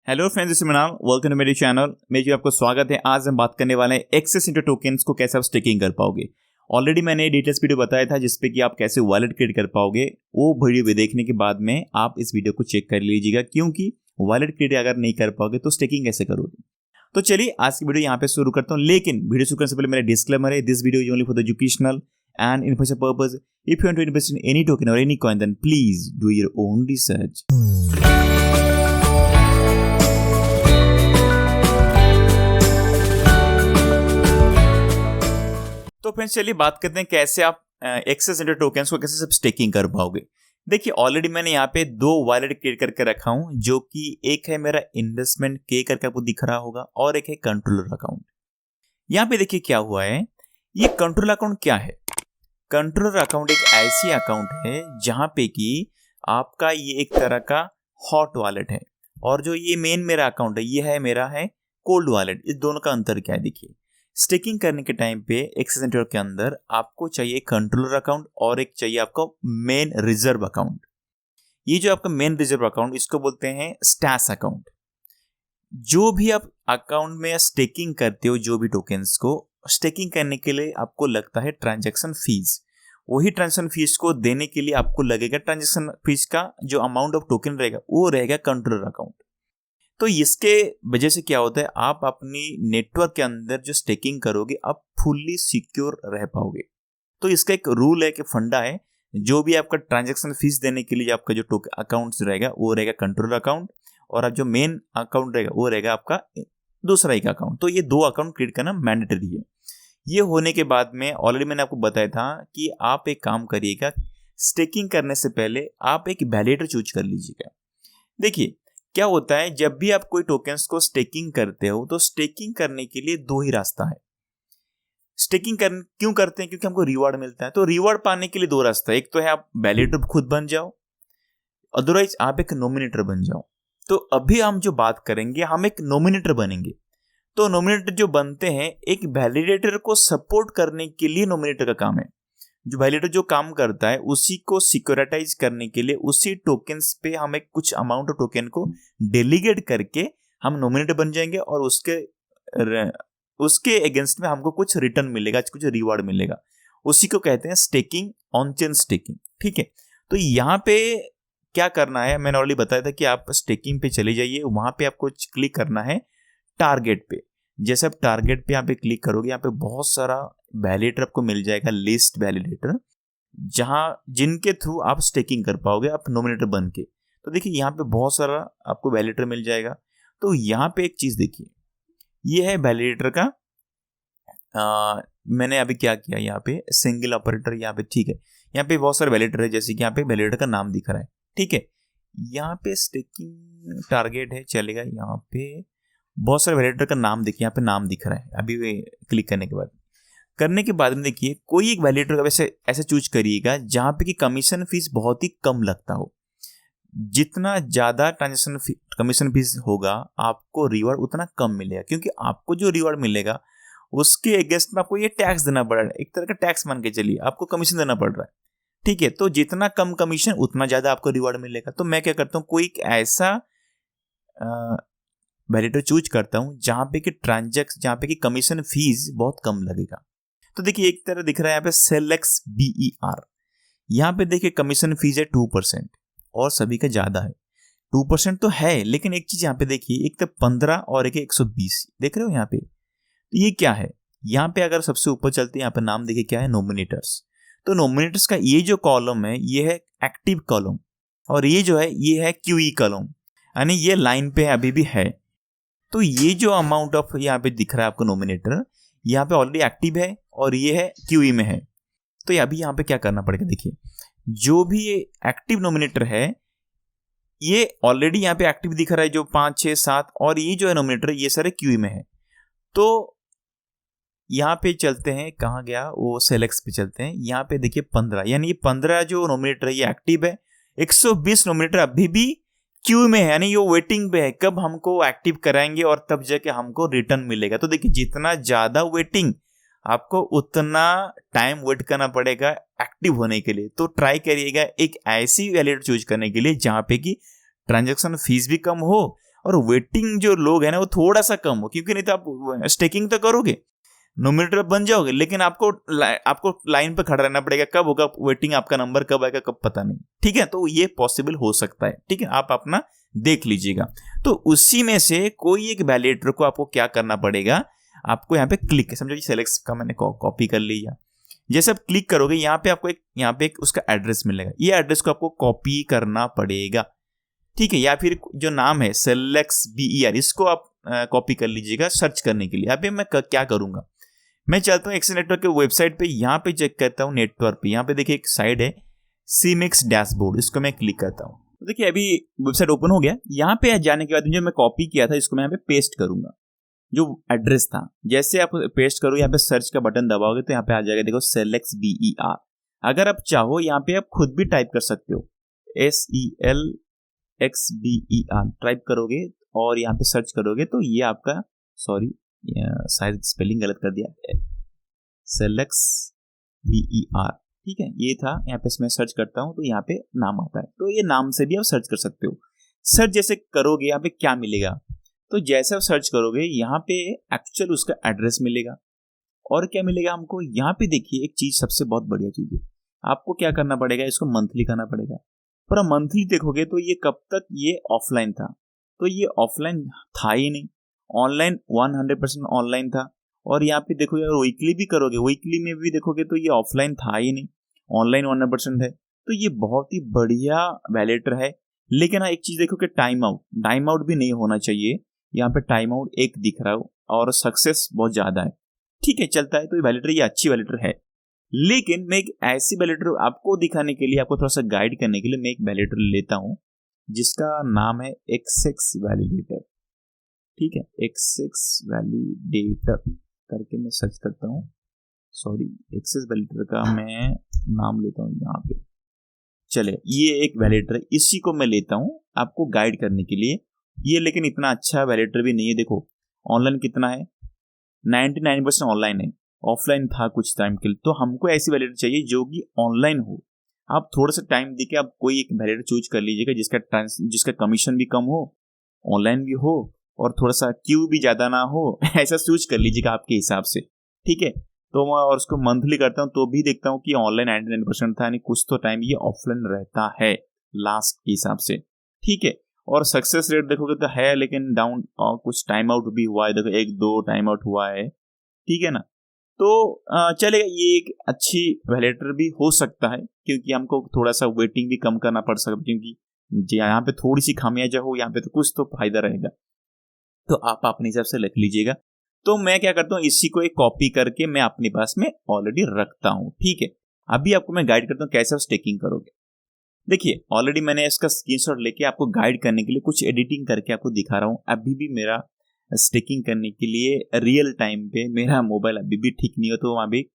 Hello friends, this is Mrinal. Welcome to मेरे channel में जो आपको स्वागत है। आज हम बात करने वाले हैं एक्सेस इंटू टोकन्स को कैसे आप स्टेकिंग कर पाओगे। ऑलरेडी मैंने डिटेल्स वीडियो बताया था जिसपे कि आप कैसे वॉलेट क्रिएट कर पाओगे। वो वीडियो भी देखने के बाद में आप इस वीडियो को चेक कर लीजिएगा, क्योंकि वॉलेट क्रिएट अगर नहीं कर पाओगे तो स्टेकिंग कैसे करोगे। तो चलिए आज की वीडियो यहाँ पे शुरू करता हूँ, लेकिन वीडियो शुरू करने से पहले मेरा डिस्क्लेमर है, this video is only for the educational and information purpose. If you want to invest in any token or any coin, then please do your own research. तो फ्रेंड्स चलिए बात करते हैं कैसे आप एक्सेस इंटू टोकन्स को कैसे सब स्टेकिंग कर पाओगे। देखिए ऑलरेडी मैंने यहाँ पे दो वॉलेट क्रिएट करके रखा हूँ, जो कि एक है मेरा इन्वेस्टमेंट के करके आपको दिख रहा होगा और एक है कंट्रोलर अकाउंट। यहाँ पे देखिए क्या हुआ है, ये कंट्रोलर अकाउंट क्या है। कंट्रोलर अकाउंट एक ऐसी अकाउंट है जहां पे कि आपका ये एक तरह का हॉट वॉलेट है, और जो ये मेन मेरा अकाउंट है ये है मेरा है कोल्ड वॉलेट। इस दोनों का अंतर क्या है देखिए। स्टेकिंग करने के टाइम पे एक्सेस इंटू के अंदर आपको चाहिए कंट्रोलर अकाउंट और एक चाहिए आपको मेन रिजर्व अकाउंट। ये जो आपका मेन रिजर्व अकाउंट इसको बोलते हैं स्टैश अकाउंट। जो भी आप अकाउंट में स्टेकिंग करते हो, जो भी टोकन्स को स्टेकिंग करने के लिए आपको लगता है ट्रांजैक्शन फीस, वही ट्रांजैक्शन फीस को देने के लिए आपको लगेगा ट्रांजैक्शन फीस का जो अमाउंट ऑफ टोकन रहेगा वो रहेगा कंट्रोलर अकाउंट। तो इसके वजह से क्या होता है, आप अपनी नेटवर्क के अंदर जो स्टेकिंग करोगे आप फुल्ली सिक्योर रह पाओगे। तो इसका एक रूल है कि फंडा है, जो भी आपका ट्रांजैक्शन फीस देने के लिए आपका जो अकाउंट रहेगा वो रहेगा कंट्रोलर अकाउंट, और आप जो मेन अकाउंट रहेगा वो रहेगा आपका दूसरा एक अकाउंट। तो ये दो अकाउंट क्रिएट करना मैंडेटरी है। ये होने के बाद में ऑलरेडी मैंने आपको बताया था कि आप एक काम करिएगा, स्टेकिंग करने से पहले आप एक वैलिडेटर चूज कर लीजिएगा। देखिए क्या होता है, जब भी आप कोई टोकन्स को स्टेकिंग करते हो तो स्टेकिंग करने के लिए दो ही रास्ता है। स्टेकिंग क्यों करते हैं, क्योंकि हमको रिवॉर्ड मिलता है। तो रिवॉर्ड पाने के लिए दो रास्ता है, एक तो है आप वैलिडेटर खुद बन जाओ, अदरवाइज आप एक नॉमिनेटर बन जाओ। तो अभी हम जो बात करेंगे, हम एक नॉमिनेटर बनेंगे। तो नॉमिनेटर जो बनते हैं, एक वैलिडेटर को सपोर्ट करने के लिए नॉमिनेटर का काम है। जो वैलिडेटर जो काम करता है उसी को सिक्योरिटाइज करने के लिए उसी टोकन्स पे हम एक कुछ अमाउंट ऑफ टोकन को डेलीगेट करके हम नॉमिनेटर बन जाएंगे, और उसके अगेंस्ट में हमको कुछ रिटर्न मिलेगा, कुछ रिवॉर्ड मिलेगा। उसी को कहते हैं स्टेकिंग, ऑन चेन स्टेकिंग। ठीक है, तो यहाँ पे क्या करना है, मैंने ऑलरेडी बताया था कि आप स्टेकिंग पे चले जाइए, वहां पे आपको क्लिक करना है टारगेट पे। जैसे आप टारगेट पे यहाँ पे क्लिक करोगे, यहाँ पे बहुत सारा वैलिडेटर आपको मिल जाएगा, लिस्ट वैलिडेटर, जहां जिनके थ्रू आप स्टेकिंग कर पाओगे आप नॉमिनेटर बन के। तो देखिए यहाँ पे बहुत सारा आपको वैलिडेटर मिल जाएगा। तो यहाँ पे एक चीज देखिए, ये है वैलिडेटर का मैंने अभी क्या किया, यहाँ पे सिंगल ऑपरेटर यहाँ पे। ठीक है, यहाँ पे बहुत सारे वैलिडेटर है, जैसे कि यहाँ पे वैलिडेटर का नाम दिख रहा है। ठीक है, यहाँ पे स्टेकिंग टारगेट है, चलेगा। यहाँ पे बहुत सारे वैलिडेटर का नाम देखिए, यहाँ पे नाम दिख रहा है। अभी क्लिक करने के बाद में देखिए कोई एक वैलिडेटर का वैसे ऐसे चूज करिएगा जहाँ पे कि कमीशन फीस बहुत ही कम लगता हो। जितना ज्यादा ट्रांजेक्शन कमीशन फीस होगा आपको रिवॉर्ड उतना कम मिलेगा, क्योंकि आपको जो रिवॉर्ड मिलेगा उसके अगेंस्ट में आपको ये टैक्स देना पड़ रहा है। एक तरह का टैक्स मान के चलिए, आपको कमीशन देना पड़ रहा है। ठीक है, तो जितना कम कमीशन उतना ज्यादा आपको रिवॉर्ड मिलेगा। तो मैं क्या करता हूँ, कोई एक ऐसा वैलिडेटर चूज करता हूं जहां पे कि कमीशन फीस बहुत कम लगेगा। तो देखिए एक तरह दिख रहा है यहाँ पे सेलेक्स BER। यहाँ पे देखिए कमीशन फीस है 2% और सभी का ज्यादा है। 2% तो है, लेकिन एक चीज यहाँ पे देखिए, एक तो 15 और एक 120 देख रहे हो यहाँ पे। तो ये क्या है, यहाँ पे अगर सबसे ऊपर चलते हैं, यहाँ पे नाम देखिए क्या है, नॉमिनेटर्स। तो नॉमिनेटर्स का ये जो कॉलम है ये है एक्टिव कॉलम, और ये जो है ये है QE कॉलम, यानी ये लाइन पे अभी भी है। तो ये जो अमाउंट ऑफ यहाँ पे दिख रहा है आपको नॉमिनेटर, यहाँ पे ऑलरेडी एक्टिव है और ये है QE में है। तो अभी यहाँ पे क्या करना पड़ेगा, देखिए जो भी ये एक्टिव नॉमिनेटर है ये ऑलरेडी यहाँ पे एक्टिव दिख रहा है, जो 5, 6, 7, और ये जो है नॉमिनेटर ये सारे QE में है। तो यहाँ पे चलते हैं, कहाँ गया वो, सेलेक्स पे चलते हैं। यहाँ पे देखिए 15, यानी ये 15 जो नॉमिनेटर है ये एक्टिव है। 120 नॉमिनेटर अभी भी क्यू में है, यानी ये वेटिंग पे है, कब हमको एक्टिव कराएंगे और तब जाके हमको रिटर्न मिलेगा। तो देखिए जितना ज्यादा वेटिंग आपको उतना टाइम वेट करना पड़ेगा एक्टिव होने के लिए। तो ट्राई करिएगा एक ऐसी वैलिडेटर चूज करने के लिए जहां पे कि ट्रांजैक्शन फीस भी कम हो और वेटिंग जो लोग हैं ना वो थोड़ा सा कम हो, क्योंकि नहीं तो आप स्टेकिंग तो करोगे, नोमिनेटर बन जाओगे, लेकिन आपको लाइन पे खड़ा रहना पड़ेगा, कब होगा वेटिंग, आपका नंबर कब आएगा कब पता नहीं। ठीक है, तो ये पॉसिबल हो सकता है। ठीक है, आप अपना देख लीजिएगा। तो उसी में से कोई एक वैलिडेटर को आपको क्या करना पड़ेगा, आपको यहाँ पे क्लिक, समझो सेलेक्ट का मैंने कॉपी कर लिया। जैसे आप क्लिक करोगे यहाँ पे एक उसका एड्रेस मिलेगा, ये एड्रेस को आपको कॉपी करना पड़ेगा। ठीक है, या फिर जो नाम है सेलेक्स BER, इसको आप कॉपी कर लीजिएगा सर्च करने के लिए। अभी मैं क्या करूंगा, मैं चलता हूँ एक्सेस नेटवर्क के वेबसाइट पे, यहाँ पे चेक करता हूँ नेटवर्क पे। यहाँ पे देखिए एक साइड है CMEX डैशबोर्ड, इसको मैं क्लिक करता हूँ। तो देखिए अभी वेबसाइट ओपन हो गया। यहाँ पे जाने के बाद जो मैं कॉपी किया था इसको मैं यहाँ पे पेस्ट करूंगा, जो एड्रेस था। जैसे आप पेस्ट करो, यहाँ पे सर्च का बटन दबाओगे तो यहाँ पे आ जाएगा, देखो सेलेक्स BER। अगर आप चाहो यहाँ पे आप खुद भी टाइप कर सकते हो, SELXBER टाइप करोगे और यहाँ पे सर्च करोगे तो ये आपका, सॉरी शायद स्पेलिंग गलत कर दिया, सेलेक्स BER। ठीक है, ये था। यहाँ पे मैं सर्च करता हूँ तो यहाँ पे नाम आता है, तो ये नाम से भी आप सर्च कर सकते हो। सर्च जैसे करोगे यहाँ पे क्या मिलेगा, तो जैसे आप सर्च करोगे यहाँ पे एक्चुअल उसका एड्रेस मिलेगा। और क्या मिलेगा हमको, यहाँ पे देखिए एक चीज, सबसे बहुत बढ़िया चीज है, आपको क्या करना पड़ेगा, इसको मंथली करना पड़ेगा। पर मंथली देखोगे तो ये कब तक ये ऑफलाइन था, तो ये ऑफलाइन था ही नहीं, ऑनलाइन 100% ऑनलाइन था। और यहाँ पे देखोगे अगर वीकली भी करोगे, वीकली में भी देखोगे तो ये ऑफलाइन था ही नहीं, ऑनलाइन 100% है। तो ये बहुत ही बढ़िया वैलिडेटर है। लेकिन हाँ एक चीज देखो कि टाइम आउट भी नहीं होना चाहिए। यहाँ पे टाइम आउट 1 दिख रहा हो और सक्सेस बहुत ज्यादा है। ठीक है, चलता है। तो ये वैलिडेटर, ये अच्छी वैलिडेटर है। लेकिन मैं एक ऐसी वैलिडेटर आपको दिखाने के लिए, आपको थोड़ा सा गाइड करने के लिए मैं एक वैलिडेटर लेता हूं जिसका नाम है एक्सेस वैलिडेटर। ठीक है, एक्सेस वैलिडेटर करके मैं सर्च करता हूं, सॉरी एक्सेस वैलिडेटर का मैं नाम लेता हूं यहाँ पे। चले, ये एक वैलिडेटर है, इसी को मैं लेता हूं आपको गाइड करने के लिए। ये लेकिन इतना अच्छा वैलिडेटर भी नहीं है। देखो ऑनलाइन कितना है, 99% ऑनलाइन है, ऑफलाइन था कुछ टाइम के लिए। तो हमको ऐसी वैलिडेटर चाहिए जो कि ऑनलाइन हो। आप थोड़ा सा टाइम देके आप कोई एक वैलिडेटर चूज कर लीजिएगा जिसका कमीशन भी कम हो, ऑनलाइन भी हो और थोड़ा सा क्यू भी ज्यादा ना हो ऐसा चूज कर लीजिएगा आपके हिसाब से। ठीक है, तो मैं और उसको मंथली करता हूँ तो भी देखता हूँ कि ऑनलाइन 99% था, यानी कुछ तो टाइम ये ऑफलाइन रहता है लास्ट के हिसाब से। ठीक है, और सक्सेस रेट देखोगे तो है, लेकिन डाउन और कुछ टाइम आउट भी हुआ है। देखो 1-2 टाइम आउट हुआ है। ठीक है ना, तो चलेगा, ये एक अच्छी वैलिडेटर भी हो सकता है, क्योंकि हमको थोड़ा सा वेटिंग भी कम करना पड़ सकता है, क्योंकि यहाँ पे थोड़ी सी खामियाजा हो, यहाँ पे तो कुछ तो फायदा रहेगा। तो आप अपने हिसाब से लिख लीजिएगा। तो मैं क्या करता हूँ, इसी को एक कॉपी करके मैं अपने पास में ऑलरेडी रखता हूँ। ठीक है, अभी आपको मैं गाइड करता हूँ कैसे आप स्टेकिंग करोगे। देखिए ऑलरेडी मैंने इसका स्क्रीनशॉट लेके आपको गाइड करने के लिए कुछ एडिटिंग करके आपको दिखा रहा हूँ। अभी भी मेरा स्टेकिंग करने के लिए रियल टाइम पे मेरा मोबाइल अभी भी ठीक नहीं हो, तो वहाँ भी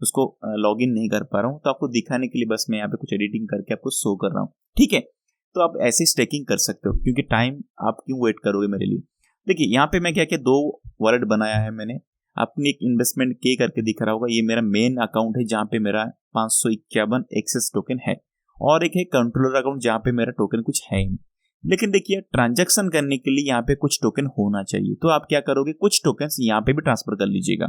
उसको लॉगिन नहीं कर पा रहा हूँ। तो आपको दिखाने के लिए बस मैं यहाँ पे कुछ एडिटिंग करके आपको शो कर रहा हूँ। ठीक है, तो आप ऐसे स्टेकिंग कर सकते हो, क्योंकि टाइम आप क्यों वेट करोगे मेरे लिए। देखिए यहाँ पे मैं क्या 2 वॉलेट बनाया है मैंने। अपनी एक इन्वेस्टमेंट के करके दिख रहा होगा, ये मेरा मेन अकाउंट है जहाँ पे मेरा 551 एक्सेस टोकन है, और एक है कंट्रोलर अकाउंट जहाँ पे मेरा टोकन कुछ है ही नहीं। लेकिन देखिए ट्रांजैक्शन करने के लिए यहाँ पे कुछ टोकन होना चाहिए। तो आप क्या करोगे, कुछ टोकन यहाँ पे भी ट्रांसफर कर लीजिएगा।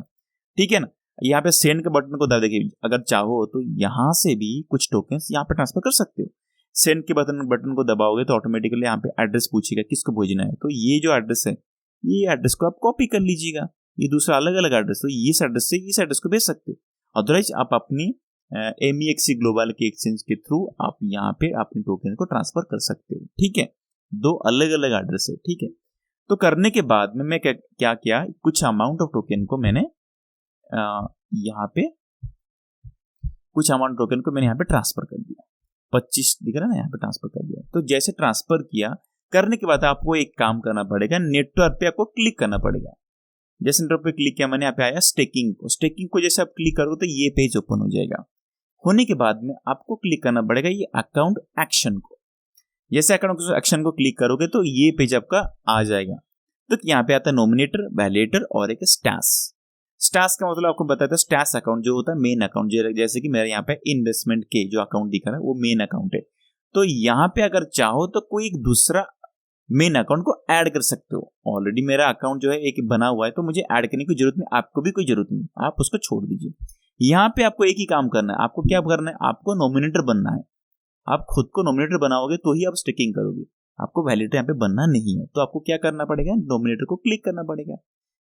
ठीक है ना, यहाँ पे सेंड के बटन को दबा देखिए, अगर चाहो तो यहाँ से भी कुछ टोकन यहाँ पे ट्रांसफर कर सकते हो। सेंड के बटन को दबाओगे तो ऑटोमेटिकली यहाँ पे एड्रेस पूछेगा किसको भेजना है। तो ये जो एड्रेस है, ये एड्रेस को आप कॉपी कर लीजिएगा। ये दूसरा अलग अलग एड्रेस, तो इस एड्रेस से इस एड्रेस को भेज सकते हो। अदरवाइज आप अपनी MEXC ग्लोबल के एक्सचेंज के थ्रू आप यहाँ पे अपने टोकन को ट्रांसफर कर सकते हो। ठीक है, 2 अलग अलग एड्रेस है। ठीक है, तो करने के बाद में मैं क्या किया, कुछ अमाउंट ऑफ टोकन को मैंने यहाँ पे कुछ अमाउंट टोकन को मैंने यहाँ पे ट्रांसफर कर दिया। 25 दिख रहा है ना, यहाँ पे ट्रांसफर कर दिया। तो जैसे ट्रांसफर किया, करने के बाद आपको एक काम करना पड़ेगा, नेटवर्क पे आपको क्लिक करना पड़ेगा। जैसे नेटवर्क पे क्लिक किया मैंने, यहाँ पे आया स्टेकिंग को जैसे आप क्लिक करोगे तो ये पेज ओपन हो जाएगा। होने के बाद में आपको क्लिक करना पड़ेगा ये अकाउंट एक्शन को। जैसे अकाउंट एक्शन को क्लिक करोगे तो ये पेज आपका आ जाएगा। तो यहाँ पे आता है नॉमिनेटर, वैलिडेटर और एक स्टैश का मतलब आपको बताया था, स्टैश अकाउंट जो होता है मेन अकाउंट, जैसे कि मेरे यहाँ पे इन्वेस्टमेंट के जो अकाउंट दिखा रहा है वो मेन अकाउंट है। तो यहाँ पे अगर चाहो तो कोई एक दूसरा मेन अकाउंट को ऐड कर सकते हो। ऑलरेडी मेरा अकाउंट जो है एक बना हुआ है, तो मुझे ऐड करने की जरूरत नहीं, आपको भी कोई जरूरत नहीं, आप उसको छोड़ दीजिए। यहाँ पे आपको एक ही काम करना है, आपको क्या करना है, आपको नॉमिनेटर बनना है। आप खुद को नॉमिनेटर बनाओगे तो ही आप स्टेकिंग करोगे, आपको वैलिडेटर यहाँ पे बनना नहीं है। तो आपको क्या करना पड़ेगा, नॉमिनेटर को क्लिक करना पड़ेगा।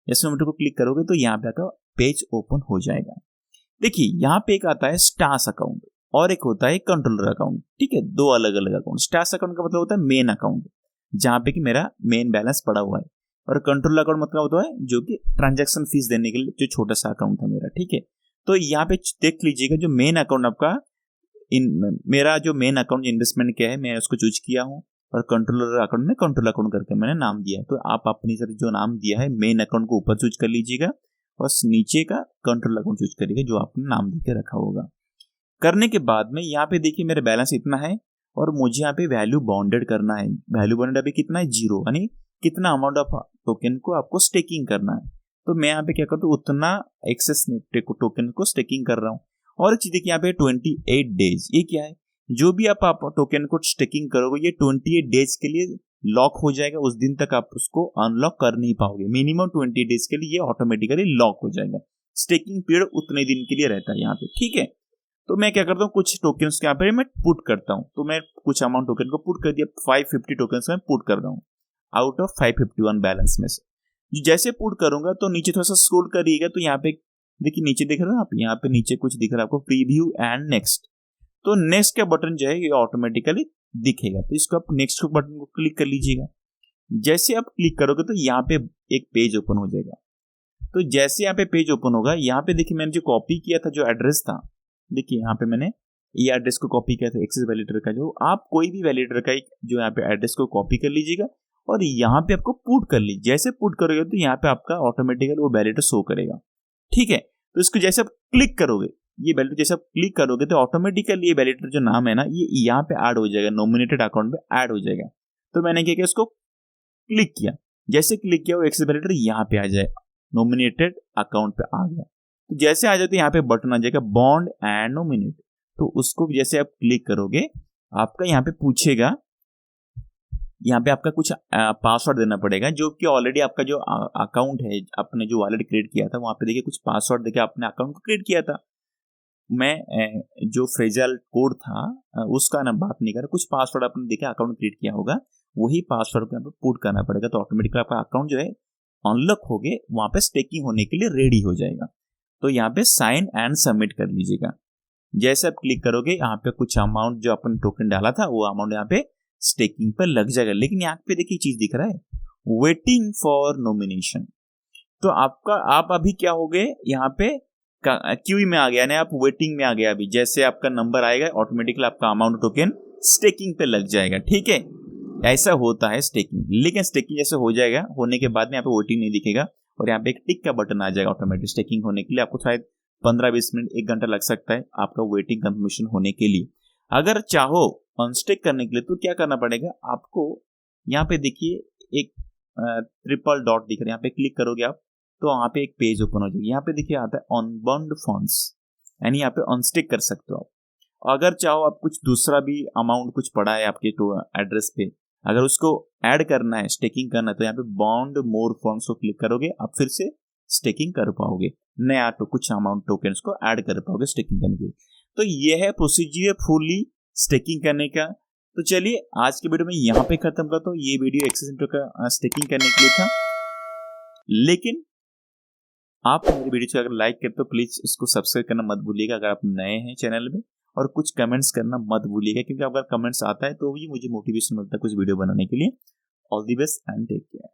जैसे नॉमिनेटर को क्लिक करोगे तो यहाँ पे आपका पेज ओपन हो जाएगा। देखिए यहाँ पे एक आता है स्टार्स अकाउंट और एक होता है कंट्रोलर अकाउंट, ठीक है, दो अलग अलग अकाउंट। स्टार्स अकाउंट का मतलब होता है मेन अकाउंट, जहाँ पे कि मेरा मेन बैलेंस पड़ा हुआ है, और कंट्रोलर अकाउंट मतलब होता है जो कि ट्रांजैक्शन फीस देने के लिए जो छोटा सा अकाउंट था मेरा, ठीक है। तो यहाँ पे देख लीजिएगा जो मेन अकाउंट आपका मेरा जो मेन अकाउंट इन्वेस्टमेंट क्या है, मैं उसको चूज किया हूँ, और कंट्रोलर अकाउंट में कंट्रोलर अकाउंट करके मैंने नाम दिया है। तो आप अपनी तरफ जो नाम दिया है मेन अकाउंट को ऊपर चूज कर लीजिएगा, और नीचे का कंट्रोल अकाउंट चूज करिएगा जो आपने नाम देके रखा होगा। करने के बाद में यहाँ पे देखिए मेरा बैलेंस इतना है, और मुझे यहाँ पे वैल्यू बाउंडेड करना है। वैल्यू बाउंडेड अभी कितना है, 0, यानी कितना अमाउंट ऑफ टोकन को आपको स्टेकिंग करना है। तो मैं यहाँ पे क्या करता हूँ, उतना एक्सेस टोकन को स्टेकिंग कर रहा हूँ। और एक चीज देखिए यहाँ पे 28 डेज, ये क्या है, जो भी आप टोकन को स्टेकिंग करोगे ये 28 डेज के लिए लॉक हो जाएगा। उस दिन तक आप उसको अनलॉक कर नहीं पाओगे, मिनिमम 20 डेज के लिए ये ऑटोमेटिकली लॉक हो जाएगा। स्टेकिंग पीरियड उतने दिन के लिए रहता है यहाँ पे, ठीक है। तो मैं क्या करता हूँ, कुछ टोकन्स के यहाँ पे मैं पुट करता हूँ। तो मैं कुछ अमाउंट टोकन को पुट कर दिया, 550 टोकन्स में पुट कर रहा हूँ आउट ऑफ 551 बैलेंस में से। जैसे पुट करूंगा तो नीचे थोड़ा सा स्क्रॉल करिएगा, तो यहाँ पे देखिए नीचे देख रहे हो आप, यहाँ पे नीचे कुछ दिख रहा है आपको, प्रीव्यू एंड नेक्स्ट। तो नेक्स्ट का बटन जो है ये ऑटोमेटिकली दिखेगा, तो इसको आप नेक्स्ट के बटन को क्लिक कर लीजिएगा। जैसे आप क्लिक करोगे तो यहाँ पे एक पेज ओपन हो जाएगा। तो जैसे यहाँ पे पेज ओपन होगा, यहाँ पे देखिए मैंने जो कॉपी किया था जो एड्रेस था, देखिए यहाँ पे मैंने ये एड्रेस को कॉपी किया था एक्सेस वैलिडेटर का। जो आप कोई भी वैलिडेटर का जो यहाँ पे एड्रेस को कॉपी कर लीजिएगा, और यहाँ पे आपको पुट कर लीजिए। जैसे पुट करोगे तो यहाँ पे आपका ऑटोमेटिकली वो वैलिडेटर शो करेगा, ठीक है। तो इसको जैसे आप क्लिक करोगे, ये वैलिडेटर जैसे आप क्लिक करोगे तो ऑटोमेटिकली ये वैलिडेटर जो नाम है ना, ये यहाँ पे ऐड हो जाएगा, नॉमिनेटेड अकाउंट पे ऐड हो जाएगा। तो मैंने क्या किया, इसको क्लिक किया, जैसे क्लिक किया वो एक्सेस वैलिडेटर यहाँ पे आ जाए, नॉमिनेटेड अकाउंट पे आ गया। तो जैसे आ जाते यहाँ पे बटन आ जाएगा बॉन्ड एंड नॉमिनेट। तो उसको जैसे आप क्लिक करोगे, आपका यहाँ पे पूछेगा, यहाँ पे आपका कुछ पासवर्ड देना पड़ेगा, जो कि ऑलरेडी आपका जो अकाउंट है, आपने जो वॉलेट क्रिएट किया था वहाँ पे देखिए कुछ पासवर्ड देके आपने अकाउंट को क्रिएट किया था। मैं जो फ्रेजल कोड था उसका ना बात नहीं कर रहा, कुछ पासवर्ड आपने देखे अकाउंट क्रिएट किया होगा, वही पासवर्ड को यहाँ पे पुट करना पड़ेगा। तो ऑटोमेटिकली आपका अकाउंट जो है अनलॉक हो गए, वहाँ पे स्टेकिंग होने के लिए रेडी हो जाएगा। तो यहाँ पे साइन एंड सबमिट कर लीजिएगा। जैसे आप क्लिक करोगे, यहाँ पे कुछ अमाउंट जो अपन टोकन डाला था वो अमाउंट यहाँ पे स्टेकिंग पर लग जाएगा। लेकिन यहाँ पे देखिए चीज दिख रहा है, वेटिंग फॉर नॉमिनेशन। तो आप अभी क्या हो गए, यहाँ पे क्यू में आ गया, यानी आप वेटिंग में आ गया। अभी जैसे आपका नंबर आएगा ऑटोमेटिकली आपका अमाउंट टोकन स्टेकिंग पे लग जाएगा, ठीक है। ऐसा होता है स्टेकिंग। लेकिन स्टेकिंग जैसे हो जाएगा, होने के बाद में यहाँ पे वेटिंग नहीं दिखेगा, और यहाँ पे एक टिक का बटन आ जाएगा ऑटोमेटिक। स्टेकिंग होने के लिए आपको शायद 15-20 मिनट 1 घंटा लग सकता है आपका वेटिंग कंफर्मेशन होने के लिए। अगर चाहो अनस्टेक करने के लिए तो क्या करना पड़ेगा आपको, यहाँ पे देखिए एक ट्रिपल डॉट दिख रहा है, यहाँ पे क्लिक करोगे आप तो वहाँ पे एक पेज ओपन हो जाएगी। यहाँ पे देखिए आता है अनबाउंड फंड्स, यानी यहाँ पे अनस्टेक कर सकते हो आप। अगर चाहो आप कुछ दूसरा भी अमाउंट कुछ पड़ा है आपके तो एड्रेस पे, अगर उसको ऐड करना है, स्टेकिंग करना है, तो यहाँ पे बाउंड मोर फंड्स को क्लिक करोगे, आप फिर से स्टेकिंग कर पाओगे, नया तो कुछ अमाउंट टोकन्स को ऐड कर पाओगे स्टेकिंग करने के लिए। तो ये है प्रोसीजर फुली स्टेकिंग करने का। तो चलिए आज के वीडियो में यहाँ पे खत्म करता हूँ। ये वीडियो एक्सेस इंट्रो का स्टेकिंग करने के लिए था, लेकिन आप मेरी वीडियो को अगर लाइक करते तो प्लीज इसको सब्सक्राइब करना मत भूलिएगा अगर आप नए हैं चैनल में, और कुछ कमेंट्स करना मत भूलिएगा, क्योंकि अगर कमेंट्स आता है तो भी मुझे मोटिवेशन मिलता है कुछ वीडियो बनाने के लिए। All the best and take care.